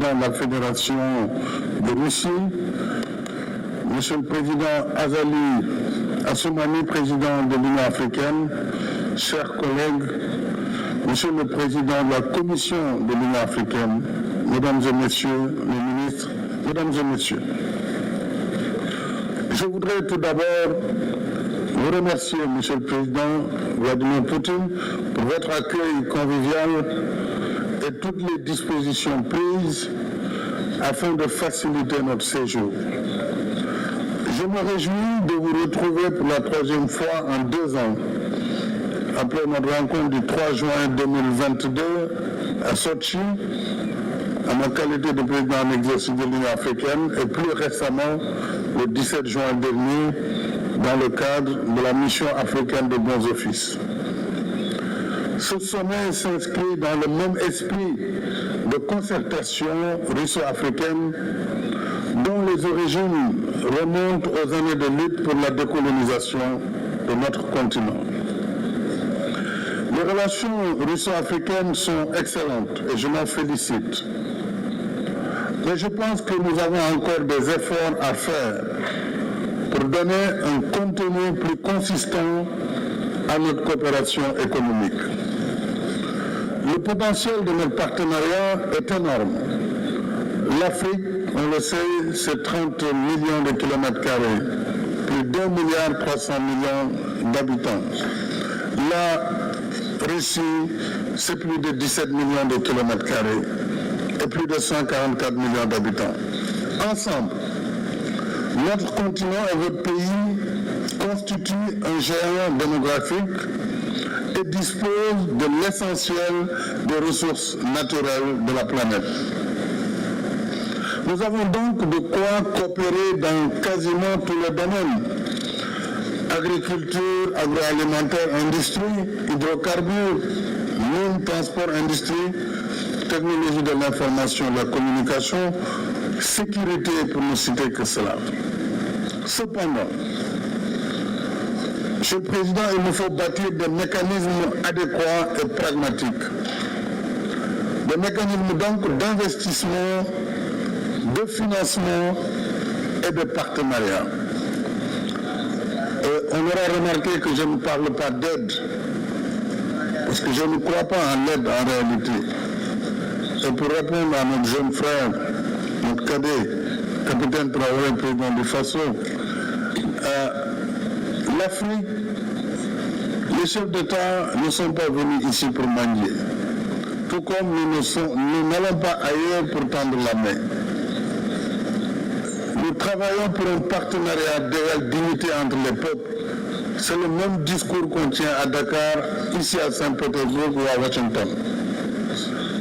président de la Fédération de Russie, Monsieur le Président Azali Assoumani, président de l'Union africaine, chers collègues, Monsieur le Président de la Commission de l'Union africaine, Mesdames et Messieurs les ministres, Mesdames et Messieurs. Je voudrais tout d'abord vous remercier, Monsieur le Président Vladimir Poutine, pour votre accueil convivial et toutes les dispositions prises afin de faciliter notre séjour. Je me réjouis de vous retrouver pour la troisième fois en 2 ans, après notre rencontre du 3 juin 2022 à Sochi, en ma qualité de président en exercice de l'Union africaine, et plus récemment, le 17 juin dernier, dans le cadre de la mission africaine de bons offices. Ce sommet s'inscrit dans le même esprit de concertation russo-africaine dont les origines remontent aux années de lutte pour la décolonisation de notre continent. Les relations russo-africaines sont excellentes et je m'en félicite. Mais je pense que nous avons encore des efforts à faire pour donner un contenu plus consistant à notre coopération économique. Le potentiel de notre partenariat est énorme. L'Afrique, on le sait, c'est 30 millions de kilomètres carrés, plus d'1,3 milliard d'habitants. La Russie, c'est plus de 17 millions de kilomètres carrés et plus de 144 millions d'habitants. Ensemble, notre continent et votre pays constituent un géant démographique et disposent de l'essentiel des ressources naturelles de la planète. Nous avons donc de quoi coopérer dans quasiment tous les domaines. Agriculture, agroalimentaire, industrie, hydrocarbures, mines, transport, industrie, technologie de l'information et de la communication, sécurité, pour ne citer que cela. Cependant, Monsieur le Président, il nous faut bâtir des mécanismes adéquats et pragmatiques. Des mécanismes donc d'investissement, de financement et de partenariat. Et on aura remarqué que je ne parle pas d'aide, parce que je ne crois pas en l'aide en réalité. Et pour répondre à notre jeune frère, notre cadet, capitaine Traoré, président du FASO, l'Afrique, les chefs d'État ne sont pas venus ici pour mendier. Tout comme nous n'allons pas ailleurs pour tendre la main. Nous travaillons pour un partenariat d'égale dignité entre les peuples. C'est le même discours qu'on tient à Dakar, ici à Saint-Pétersbourg ou à Washington.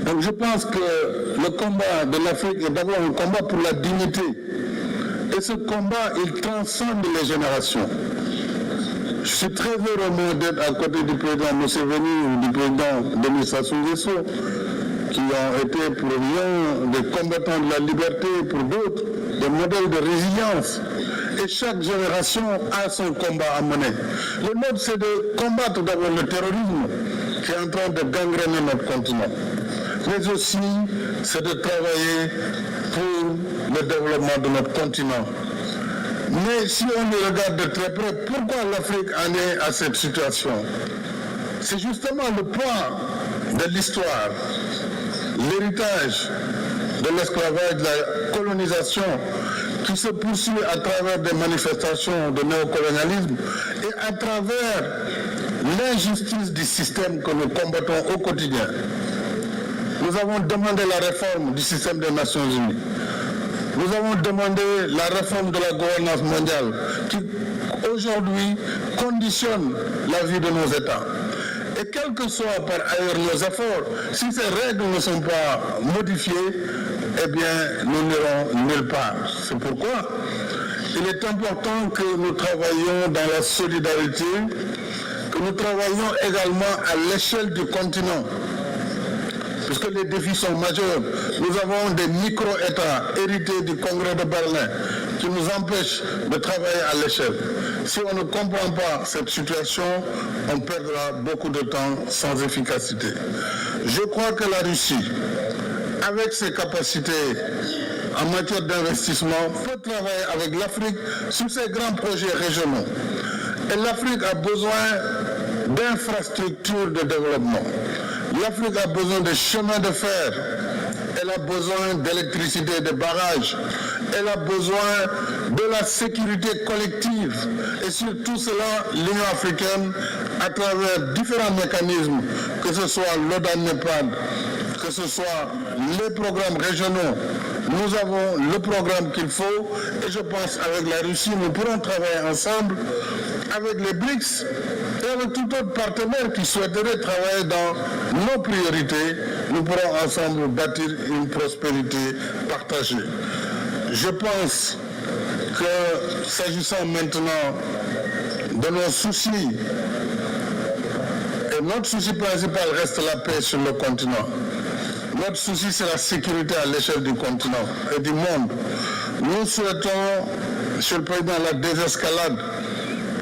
Donc je pense que le combat de l'Afrique est d'abord un combat pour la dignité. Et ce combat, il transcende les générations. Je suis très heureux d'être à côté du président Museveni ou du président Denis Sassou Nguesso, qui ont été pour l'un des combattants de la liberté, pour d'autres, des modèles de résilience. Et chaque génération a son combat à mener. Le nôtre, c'est de combattre d'abord le terrorisme qui est en train de gangréner notre continent. Mais aussi, c'est de travailler pour le développement de notre continent. Mais si on le regarde de très près, pourquoi l'Afrique en est à cette situation? C'est justement le poids de l'histoire, l'héritage de l'esclavage, de la colonisation, qui se poursuit à travers des manifestations de néocolonialisme et à travers l'injustice du système que nous combattons au quotidien. Nous avons demandé la réforme du système des Nations Unies. Nous avons demandé la réforme de la gouvernance mondiale qui, aujourd'hui, conditionne la vie de nos États. Et quel que soit par ailleurs nos efforts, si ces règles ne sont pas modifiées, eh bien, nous n'irons nulle part. C'est pourquoi il est important que nous travaillions dans la solidarité, que nous travaillions également à l'échelle du continent. Puisque les défis sont majeurs. Nous avons des micro-États hérités du Congrès de Berlin qui nous empêchent de travailler à l'échelle. Si on ne comprend pas cette situation, on perdra beaucoup de temps sans efficacité. Je crois que la Russie avec ses capacités en matière d'investissement, peut travailler avec l'Afrique sur ces grands projets régionaux. Et l'Afrique a besoin d'infrastructures de développement. L'Afrique a besoin de chemins de fer. Elle a besoin d'électricité, de barrages. Elle a besoin de la sécurité collective. Et sur tout cela, l'Union africaine, à travers différents mécanismes, que ce soit l'ODA-NEPAD, que ce soit les programmes régionaux, nous avons le programme qu'il faut. Et je pense qu'avec la Russie, nous pourrons travailler ensemble avec les BRICS et avec tout autre partenaire qui souhaiterait travailler dans nos priorités. Nous pourrons ensemble bâtir une prospérité partagée. Je pense que s'agissant maintenant de nos soucis, et notre souci principal reste la paix sur le continent. Notre souci, c'est la sécurité à l'échelle du continent et du monde. Nous souhaitons, Monsieur le Président, la désescalade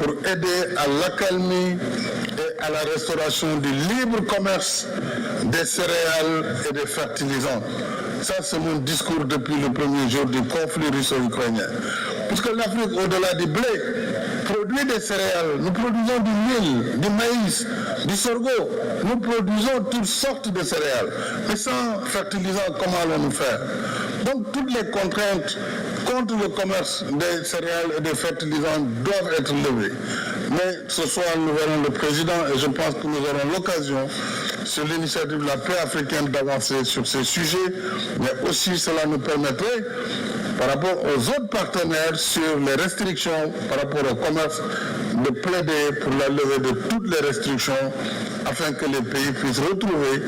pour aider à l'accalmie et à la restauration du libre commerce des céréales et des fertilisants. Ça, c'est mon discours depuis le premier jour du conflit russo-ukrainien. Puisque l'Afrique, au-delà du blé, produit des céréales. Nous produisons du mil, du maïs, du sorgho. Nous produisons toutes sortes de céréales. Mais sans fertilisants, comment allons-nous faire? Donc, toutes les contraintes contre le commerce des céréales et des fertilisants doivent être levées. Mais ce soir, nous verrons le président et je pense que nous aurons l'occasion, sur l'initiative de la paix africaine, d'avancer sur ces sujets. Mais aussi, cela nous permettrait, par rapport aux autres partenaires, sur les restrictions, par rapport au commerce, de plaider pour la levée de toutes les restrictions afin que les pays puissent retrouver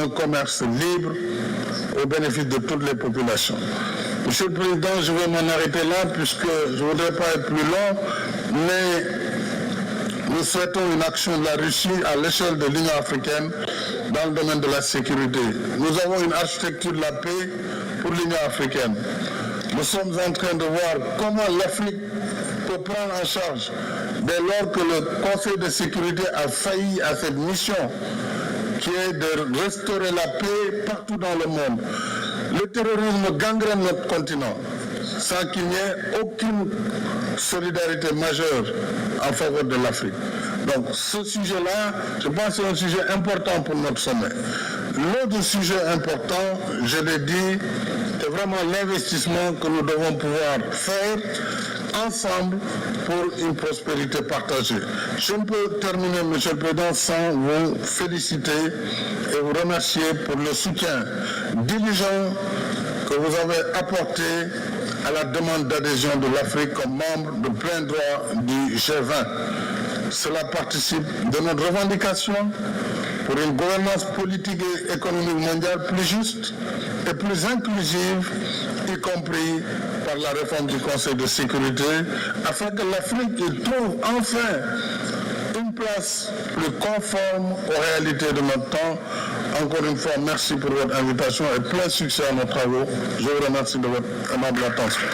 un commerce libre au bénéfice de toutes les populations. Monsieur le Président, je vais m'en arrêter là puisque je ne voudrais pas être plus long, mais nous souhaitons une action de la Russie à l'échelle de l'Union africaine dans le domaine de la sécurité. Nous avons une architecture de la paix pour l'Union africaine. Nous sommes en train de voir comment l'Afrique peut prendre en charge dès lors que le Conseil de sécurité a failli à cette mission qui est de restaurer la paix partout dans le monde. Le terrorisme gangrène notre continent sans qu'il n'y ait aucune solidarité majeure en faveur de l'Afrique. Donc ce sujet-là, je pense que c'est un sujet important pour notre sommet. L'autre sujet important, je l'ai dit, est vraiment l'investissement que nous devons pouvoir faire ensemble pour une prospérité partagée. Je ne peux terminer, Monsieur le Président, sans vous féliciter et vous remercier pour le soutien diligent que vous avez apporté à la demande d'adhésion de l'Afrique comme membre de plein droit du G20. Cela participe de notre revendication pour une gouvernance politique et économique mondiale plus juste et plus inclusive, y compris par la réforme du Conseil de sécurité, afin que l'Afrique trouve enfin une place plus conforme aux réalités de notre temps. Encore une fois, merci pour votre invitation et plein succès à nos travaux. Je vous remercie de votre aimable attention.